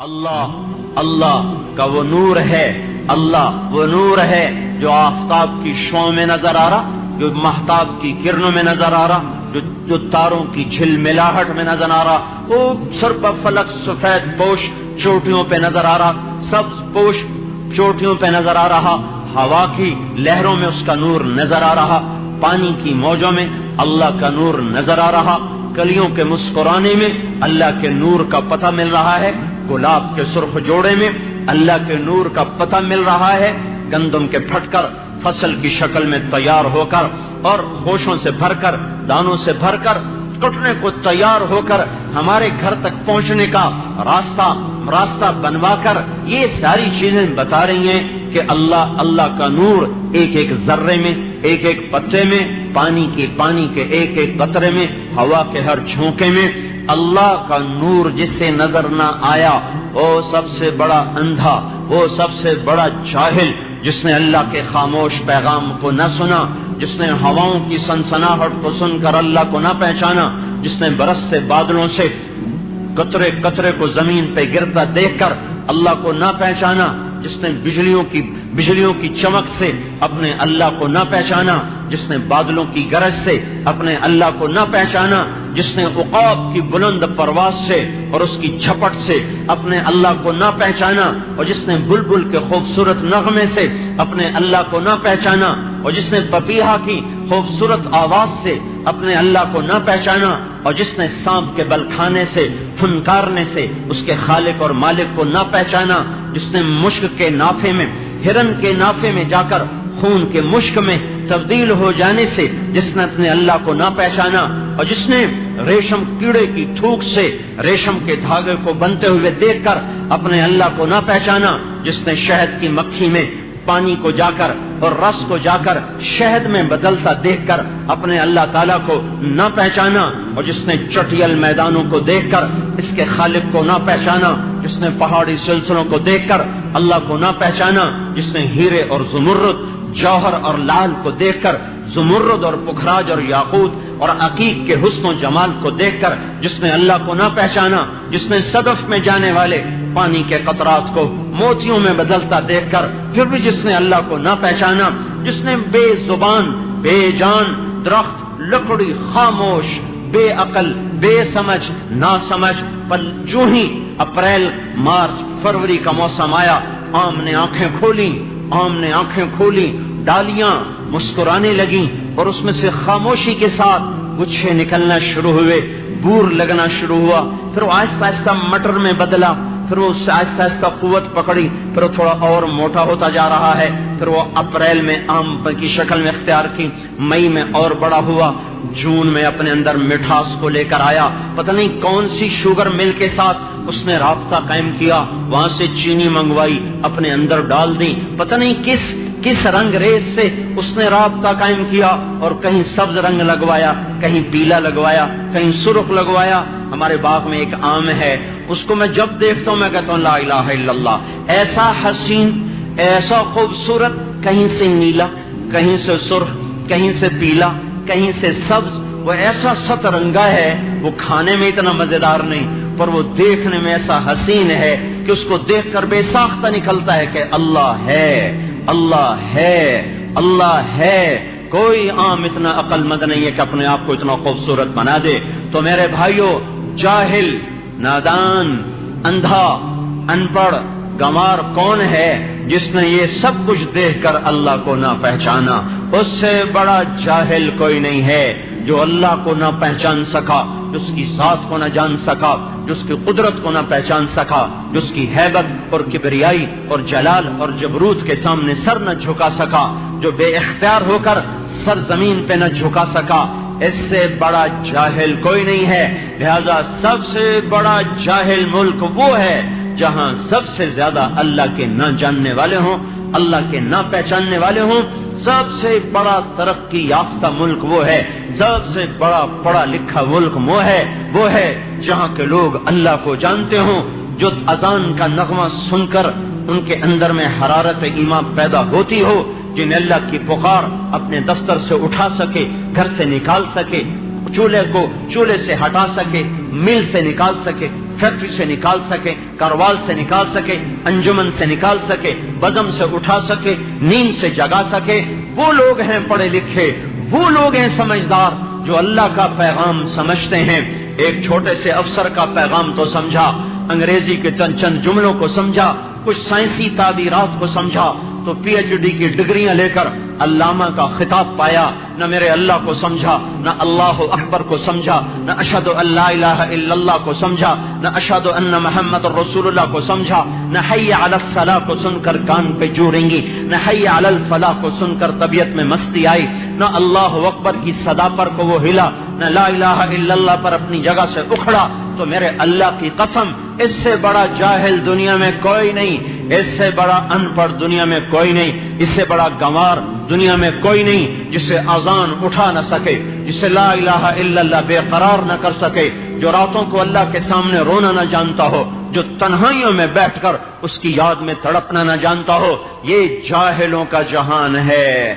اللہ اللہ کا وہ نور ہے، اللہ وہ نور ہے جو آفتاب کی شعاؤں میں نظر آ رہا، جو مہتاب کی کرنوں میں نظر آ رہا، جو تاروں کی جھلملاہٹ میں نظر آ رہا، وہ سر پر فلک سفید پوش چوٹیوں پہ نظر آ رہا، سبز پوش چوٹیوں پہ نظر آ رہا، ہوا کی لہروں میں اس کا نور نظر آ رہا، پانی کی موجوں میں اللہ کا نور نظر آ رہا، کلیوں کے مسکرانے میں اللہ کے نور کا پتہ مل رہا ہے، گلاب کے سرخ جوڑے میں اللہ کے نور کا پتہ مل رہا ہے، گندم کے پھٹ کر فصل کی شکل میں تیار ہو کر اور خوشوں سے بھر کر دانوں سے بھر کر کٹنے کو تیار ہو کر ہمارے گھر تک پہنچنے کا راستہ بنوا کر یہ ساری چیزیں بتا رہی ہیں کہ اللہ کا نور ایک ایک ذرے میں، ایک ایک پتے میں، پانی کے ایک ایک قطرے میں، ہوا کے ہر جھونکے میں اللہ کا نور جس سے نظر نہ آیا وہ سب سے بڑا اندھا، وہ سب سے بڑا جاہل، جس نے اللہ کے خاموش پیغام کو نہ سنا، جس نے ہواؤں کی سنسناہٹ کو سن کر اللہ کو نہ پہچانا، جس نے برستے بادلوں سے قطرے قطرے کو زمین پہ گرتا دیکھ کر اللہ کو نہ پہچانا، جس نے بجلیوں کی چمک سے اپنے اللہ کو نہ پہچانا، جس نے بادلوں کی گرج سے اپنے اللہ کو نہ پہچانا، جس نے عقاب کی بلند پرواز سے اور اس کی جھپٹ سے اپنے اللہ کو نہ پہچانا، اور جس نے بلبل کے خوبصورت نغمے سے اپنے اللہ کو نہ پہچانا، اور جس نے پپیہا کی خوبصورت آواز سے اپنے اللہ کو نہ پہچانا، اور جس نے سانپ کے بل کھانے سے پھنکارنے سے اس کے خالق اور مالک کو نہ پہچانا، جس نے مشک کے نافے میں، ہرن کے نافے میں جا کر خون کے مشک میں تبدیل ہو جانے سے جس نے اپنے اللہ کو نہ پہچانا، اور جس نے ریشم کیڑے کی تھوک سے ریشم کے دھاگے کو بنتے ہوئے دیکھ کر اپنے اللہ کو نہ پہچانا، جس نے شہد کی مکھی میں پانی کو جا کر اور رس کو جا کر شہد میں بدلتا دیکھ کر اپنے اللہ تعالیٰ کو نہ پہچانا، اور جس نے چٹیل میدانوں کو دیکھ کر اس کے خالق کو نہ پہچانا، جس نے پہاڑی سلسلوں کو دیکھ کر اللہ کو نہ پہچانا، جس نے ہیرے اور زمرد، جوہر اور لال کو دیکھ کر، زمرد اور پکھراج اور یاقوت اور عقیق کے حسن و جمال کو دیکھ کر جس نے اللہ کو نہ پہچانا، جس نے صدف میں جانے والے پانی کے قطرات کو موتیوں میں بدلتا دیکھ کر پھر بھی جس نے اللہ کو نہ پہچانا، جس نے بے زبان، بے جان، درخت، لکڑی، خاموش، بے عقل، بے سمجھ، نا سمجھ، پر جو ہی اپریل، مارچ، فروری کا موسم آیا، آم نے آنکھیں کھولی، ڈالیاں مسکرانے لگیں اور اس میں سے خاموشی کے ساتھ گچھے نکلنا شروع ہوئے، بور لگنا شروع ہوا، پھر وہ آہستہ آہستہ مٹر میں بدلا، پھر وہ اس سے آہستہ آہستہ قوت پکڑی، پھر وہ تھوڑا اور موٹا ہوتا جا رہا ہے، پھر وہ اپریل میں آم کی شکل میں اختیار کی، مئی میں اور بڑا ہوا، جون میں اپنے اندر مٹھاس کو لے کر آیا، پتہ نہیں کون سی شوگر مل کے ساتھ اس نے رابطہ قائم کیا، وہاں سے چینی منگوائی اپنے اندر ڈال دی، پتہ نہیں کس رنگ ریز سے اس نے رابطہ قائم کیا، اور کہیں سبز رنگ لگوایا، کہیں پیلا لگوایا، کہیں سرخ لگوایا۔ ہمارے باغ میں ایک آم ہے، اس کو میں جب دیکھتا ہوں میں کہتا ہوں لا الہ الا اللہ، ایسا حسین، ایسا خوبصورت، کہیں سے نیلا، کہیں سے سرخ، کہیں سے پیلا، کہیں سے سبز، وہ ایسا سترنگا ہے، وہ کھانے میں اتنا مزیدار نہیں پر وہ دیکھنے میں ایسا حسین ہے کہ اس کو دیکھ کر بے ساختہ نکلتا ہے کہ اللہ ہے، اللہ ہے، اللہ ہے۔ کوئی عام اتنا عقل مند نہیں ہے کہ اپنے آپ کو اتنا خوبصورت بنا دے۔ تو میرے بھائیوں، جاہل، نادان، اندھا، ان پڑھ، گمار کون ہے جس نے یہ سب کچھ دیکھ کر اللہ کو نہ پہچانا؟ اس سے بڑا جاہل کوئی نہیں ہے جو اللہ کو نہ پہچان سکا، جو اس کی ذات کو نہ جان سکا، جو اس کی قدرت کو نہ پہچان سکا، جو اس کی ہیبت اور کبریائی اور جلال اور جبروت کے سامنے سر نہ جھکا سکا، جو بے اختیار ہو کر سر زمین پہ نہ جھکا سکا۔ اس سے بڑا جاہل کوئی نہیں ہے۔ لہذا سب سے بڑا جاہل ملک وہ ہے جہاں سب سے زیادہ اللہ کے نہ جاننے والے ہوں، اللہ کے نہ پہچاننے والے ہوں۔ سب سے بڑا ترقی یافتہ ملک وہ ہے، سب سے بڑا پڑھا لکھا ملک وہ ہے جہاں کے لوگ اللہ کو جانتے ہوں، جو اذان کا نغمہ سن کر ان کے اندر میں حرارت ایمان پیدا ہوتی ہو، جنہیں اللہ کی پکار اپنے دفتر سے اٹھا سکے، گھر سے نکال سکے، چولہے سے ہٹا سکے، مل سے نکال سکے، فیکٹری سے نکال سکے، کاروبار سے نکال سکے، انجمن سے نکال سکے، بزم سے اٹھا سکے، نیند سے جگا سکے، وہ لوگ ہیں پڑھے لکھے، وہ لوگ ہیں سمجھدار جو اللہ کا پیغام سمجھتے ہیں۔ ایک چھوٹے سے افسر کا پیغام تو سمجھا، انگریزی کے چند جملوں کو سمجھا، کچھ سائنسی تعبیرات کو سمجھا، تو پی ایچ ڈی کی ڈگریاں لے کر علامہ کا خطاب پایا۔ نہ میرے اللہ کو سمجھا، نہ اللہ اکبر کو سمجھا، نہ اشہد ان لا الہ الا اللہ کو سمجھا، نہ اشہد ان محمد رسول اللہ کو سمجھا، نہ حی علی الصلاح کو سن کر کان پہ جو رنگی، نہ حی علی الفلاح کو سن کر طبیعت میں مستی آئی، نہ اللہ اکبر کی صدا پر کو وہ ہلا، نہ لا الہ الا اللہ پر اپنی جگہ سے اکھڑا۔ تو میرے اللہ کی قسم، اس سے بڑا جاہل دنیا میں کوئی نہیں، اس سے بڑا ان پڑھ دنیا میں کوئی نہیں، اس سے بڑا گنوار دنیا میں کوئی نہیں، جسے اذان اٹھا نہ سکے، جسے لا الہ الا اللہ بے قرار نہ کر سکے، جو راتوں کو اللہ کے سامنے رونا نہ جانتا ہو، جو تنہائیوں میں بیٹھ کر اس کی یاد میں تڑپنا نہ جانتا ہو۔ یہ جاہلوں کا جہان ہے۔